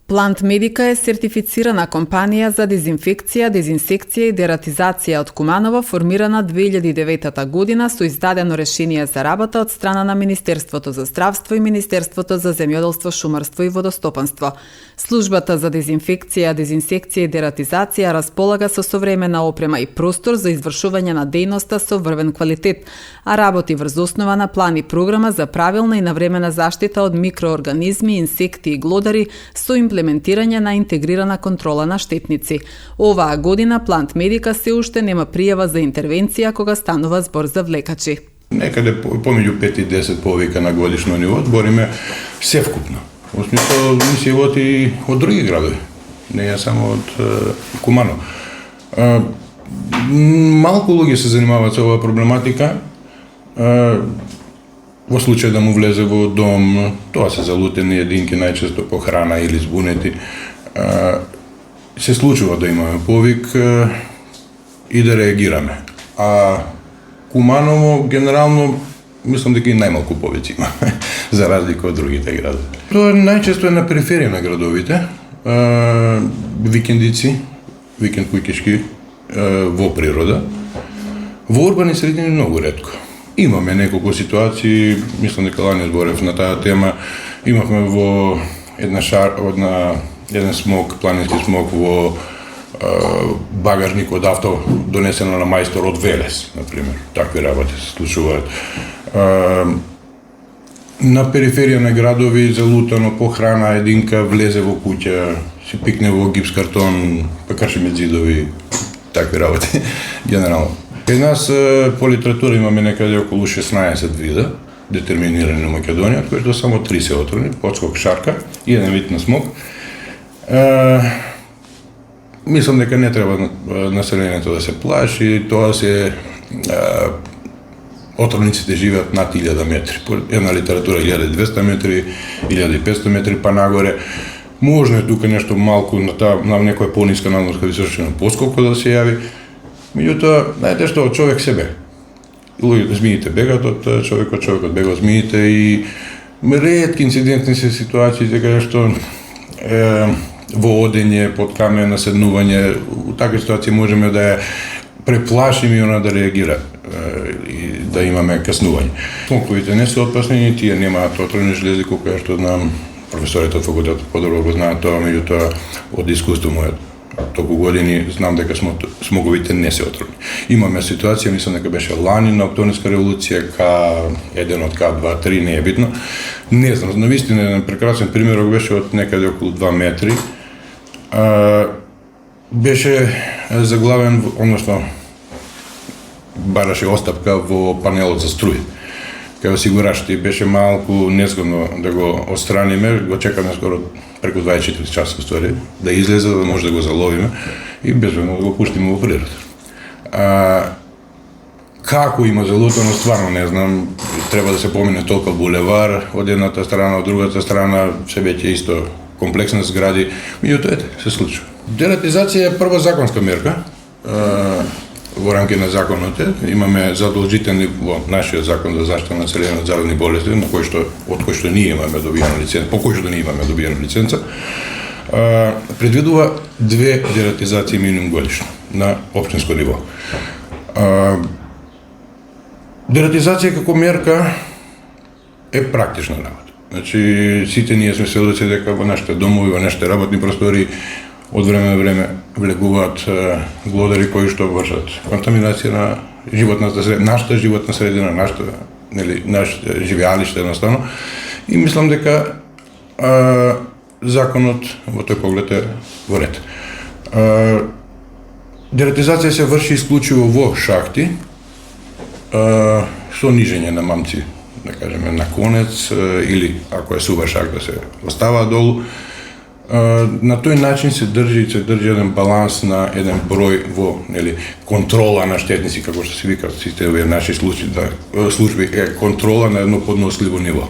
Plant Medica е сертифицирана компанија за дезинфекција, дезинсекција и дератизација од Куманово, формирана 2009 година со издадено решение за работа од страна на Министерството за здравство и Министерството за земјоделство, шумарство и водостопанство. Службата за дезинфекција, дезинсекција и дератизација располага со современа опрема и простор за извршување на дејноста со врвен квалитет, а работи врз основа на план и програма за правилна и навремена заштита од микроорганизми, инсекти и глодари со имплементирање на интегрирана контрола на штетници. Оваа година Plant Medica се уште нема пријава за интервенција кога станува збор за влекачи. Некаде помеѓу 5 и 10 повика на годишно ниво збориме севкупно. Во смисла мисијот и од други градови, не е само од Куманово. Малку луѓе се занимаваат со оваа проблематика. Во случај да му влезе во дом, тоа се залутени единки, најчесто по храна или збунети. Се случува да имаме повик и да реагираме. А Куманово, генерално, мислам дека и најмалку повици има, за разлика од другите градови. Тоа најчесто е на периферија на градовите, викендици, викенд куќешки во природа. Во урбани средини многу ретко. Имаме неколку ситуации, мислам дека лани зборев на таа тема. Имавме во еден смог, планински смог во багажник од авто донесено на мајстор од Велес, например. Такви работи се случуваат. На периферија на градови залутано по храна единка влезе во куќа, се пикне во гипс картон, па крши зидови, такви работи генерално. Кај нас по литература имаме некаде околу 16 вида детерминирани на Македонија, од кои само 3 се отровни, подскок шарка и еден вид на смог. Мислам дека не треба населението да се плаши, тоа се отровниците живеат над 1000 метри. По една литература 1200 метри, 1500 метри па нагоре. Можно е тука нешто малку на некоја пониска надморска височина поскоко да се јави. Меѓутоа, знаете што, од човек себе. Змиите бегат од човекот, човекот бега од змиите и ретки инцидентни се ситуации, дека што во одење, под камен, наседнување, у такви ситуации можеме да ја преплашиме и она да реагира и да имаме каснување. Смоковите не се опасни, тие немаат отровни желези, колку што знам, професорите од факултетот подобро го знаат тоа, меѓутоа од искуство мојот толку години знам дека смоговите не се отровни. Имаме ситуација, мислам дека беше лани на Октомврска револуција, К1 од К2, 3, не е битно. Не знам, навистина еден прекрасен пример беше од некаде околу 2 метри. Беше заглавен, односно бараше остапка во панелот за струја. Кај осигурачите беше малку незгодно да го отстраниме, го чекаме скоро преку 24 часа ствари, да излезе, да може да го заловиме и безбедно да го пуштиме во природа. Како има залутано, стварно не знам, треба да се помине толку булевар од едната страна, од другата страна, се веќе исто комплексни згради, меѓутоа се случува. Дератизација е прва законска мерка, во рамки на законот имаме задолжителни во нашиот закон за заштита на населението од заразни болести, од кој што ние имаме добиена лиценца, по кој што ние имаме добиена лиценца, предвидува 2 дератизации минимум годишно на општинско ниво. Дератизација како мерка е практична работа. Значи сите ние сме сведоци дека во нашите домови, во нашите работни простори од време на време влегуваат глодари кои што вршат контаминација на животната средина, нашата животна средина, нашите живеалиште едноставно. И мислам дека законот во тој поглед е во ред. Дератизација се врши исклучиво во шахти, со нижење на мамци, да кажеме, на конец, или ако е сува шахта се остава долу. На тој начин се држи еден баланс на еден број во контрола на штетници, како што се викаат сите овие наши служби, контрола на едно подносливо ниво.